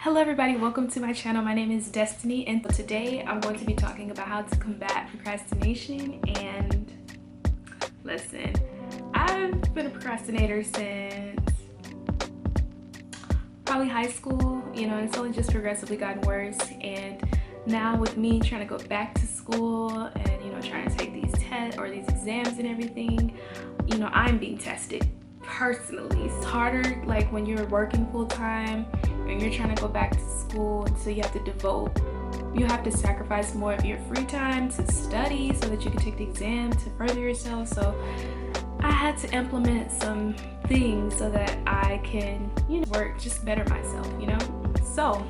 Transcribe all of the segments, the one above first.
Hello everybody, welcome to my channel. My name is Destiny, and today I'm going to be talking about how to combat procrastination. And listen, I've been a procrastinator since probably high school, and it's only just progressively gotten worse. And now with me trying to go back to school and trying to take these tests or these exams and everything, I'm being tested personally. It's harder like when you're working full-time and you're trying to go back to school, and so you have to sacrifice more of your free time to study so that you can take the exam to further yourself. So I had to implement some things so that I can work, just better myself. So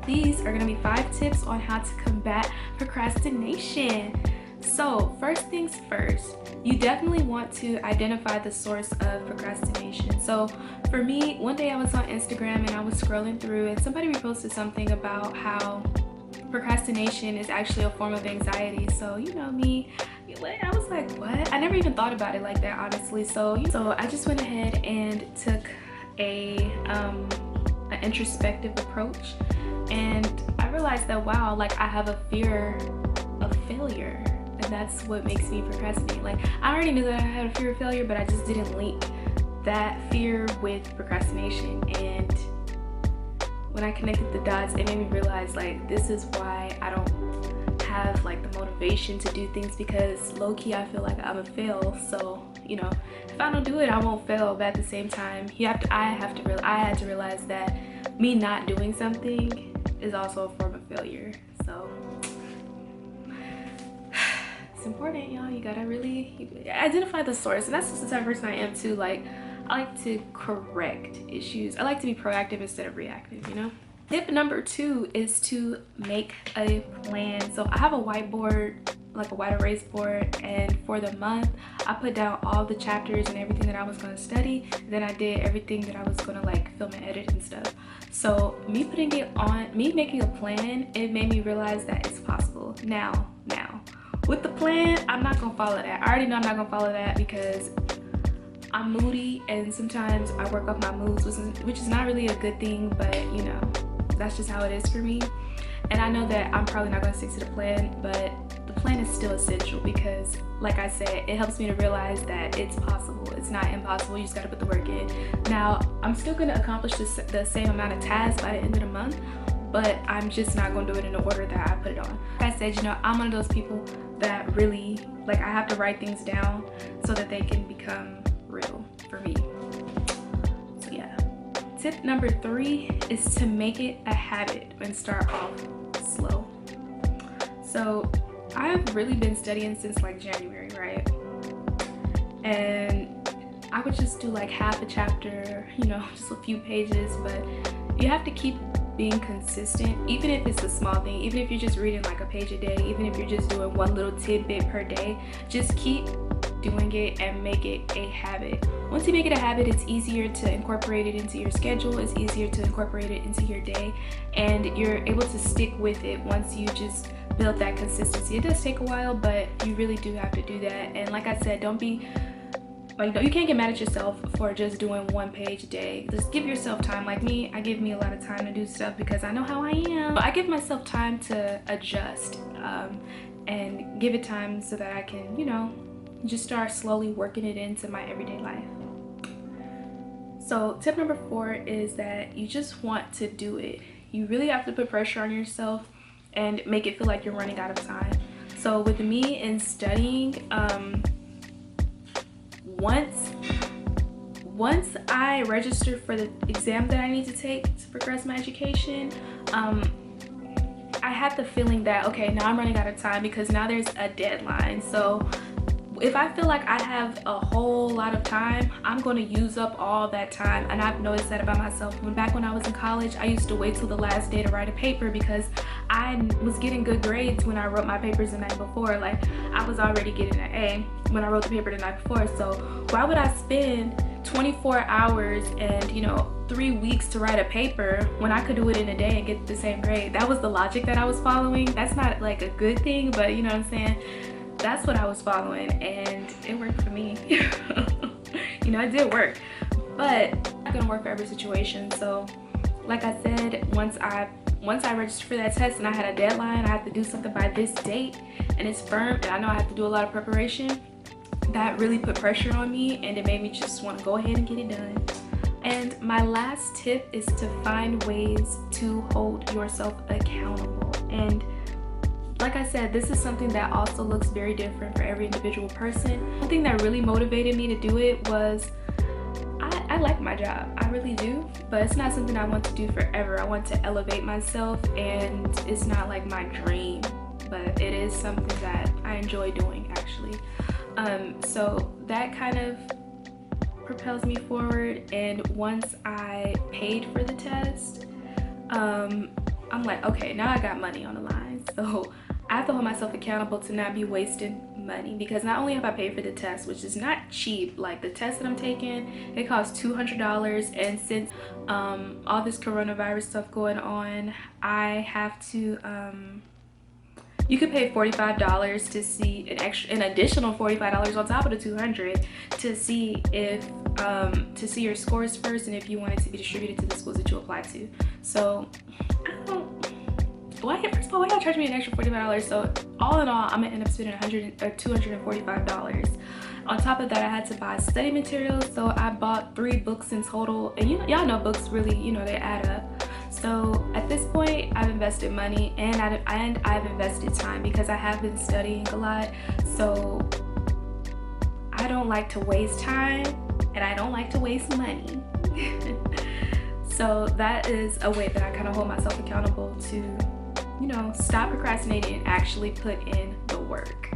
these are going to be 5 tips on how to combat procrastination. So first things first, you definitely want to identify the source of procrastination. So for me, one day I was on Instagram and I was scrolling through and somebody reposted something about how procrastination is actually a form of anxiety. So me, I was like, what? I never even thought about it like that, honestly. So I just went ahead and took an introspective approach, and I realized that wow, like I have a fear of failure. And that's what makes me procrastinate. Like, I already knew that I had a fear of failure, but I just didn't link that fear with procrastination. And when I connected the dots, it made me realize, like, this is why I don't have like the motivation to do things, because low-key I feel like I'm a fail. So if I don't do it, I won't fail. But at the same time, I had to realize that me not doing something is also a form of failure. So it's important, y'all. You gotta really identify the source. And that's just the type of person I am too. Like, I like to correct issues. I like to be proactive instead of reactive. Tip number 2 is to make a plan. So I have a whiteboard, like a white erase board, and for the month I put down all the chapters and everything that I was going to study. Then I did everything that I was going to like film and edit and stuff. So me making a plan, it made me realize that it's possible. Now with the plan, I'm not gonna follow that. I already know I'm not gonna follow that because I'm moody, and sometimes I work off my moods, which is not really a good thing, but that's just how it is for me. And I know that I'm probably not gonna stick to the plan, but the plan is still essential because, like I said, it helps me to realize that it's possible. It's not impossible. You just gotta put the work in. Now, I'm still gonna accomplish the same amount of tasks by the end of the month, but I'm just not gonna do it in the order that I put it on. Like I said, I'm one of those people that really, like, I have to write things down so that they can become real for me. So yeah. Tip number 3 is to make it a habit and start off slow. So I've really been studying since like January, right? And I would just do like half a chapter, just a few pages, but you have to keep being consistent, even if it's a small thing, even if you're just reading like a page a day, even if you're just doing one little tidbit per day, just keep doing it and make it a habit. Once you make it a habit, it's easier to incorporate it into your schedule, it's easier to incorporate it into your day, and you're able to stick with it once you just build that consistency. It does take a while, but you really do have to do that. And like I said, don't be like, you can't get mad at yourself for just doing 1 page a day. Just give yourself time. Like me, I give me a lot of time to do stuff because I know how I am. I give myself time to adjust and give it time so that I can, just start slowly working it into my everyday life. So tip number 4 is that you just want to do it. You really have to put pressure on yourself and make it feel like you're running out of time. So with me in studying, once I registered for the exam that I need to take to progress my education, I had the feeling that, okay, now I'm running out of time because now there's a deadline. So if I feel like I have a whole lot of time, I'm going to use up all that time. And I've noticed that about myself. Back when I was in college, I used to wait till the last day to write a paper because I was getting good grades when I wrote my papers the night before. Like, I was already getting an A when I wrote the paper the night before. So why would I spend 24 hours and 3 weeks to write a paper when I could do it in a day and get the same grade? That was the logic that I was following. That's not like a good thing, but you know what I'm saying? That's what I was following, and it worked for me. It did work, but it's not gonna work for every situation. So like I said, once I registered for that test and I had a deadline, I had to do something by this date, and it's firm, and I know I have to do a lot of preparation, that really put pressure on me, and it made me just want to go ahead and get it done. And my last tip is to find ways to hold yourself accountable. And like I said, this is something that also looks very different for every individual person. One thing that really motivated me to do it was I like my job, I really do, but it's not something I want to do forever. I want to elevate myself, and it's not like my dream, but it is something that I enjoy doing actually. So that kind of propels me forward, and once I paid for the test, I'm like, okay, now I got money on the line, so I have to hold myself accountable to not be wasting money, because not only have I paid for the test, which is not cheap, like the test that I'm taking, it costs $200, and since all this coronavirus stuff going on, I have to you could pay $45 to see an additional $45 on top of the $200 to see if to see your scores first, and if you want it to be distributed to the schools that you apply to. So I don't, first of all, why y'all charge me an extra $45? So all in all, I'm gonna end up spending $245. On top of that, I had to buy study materials, so I bought 3 books in total, and y'all know books really, they add up. So at this point, I've invested money, and I've invested time, because I have been studying a lot. So I don't like to waste time, and I don't like to waste money. So that is a way that I kind of hold myself accountable to, stop procrastinating and actually put in the work.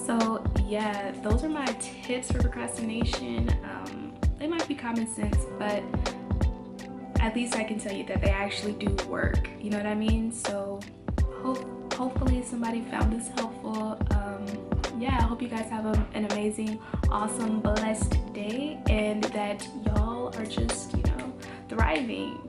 So yeah, those are my tips for procrastination. They might be common sense, but at least I can tell you that they actually do work. You know what I mean? So hopefully somebody found this helpful. Yeah, I hope you guys have an amazing, awesome, blessed day, and that y'all are just, thriving.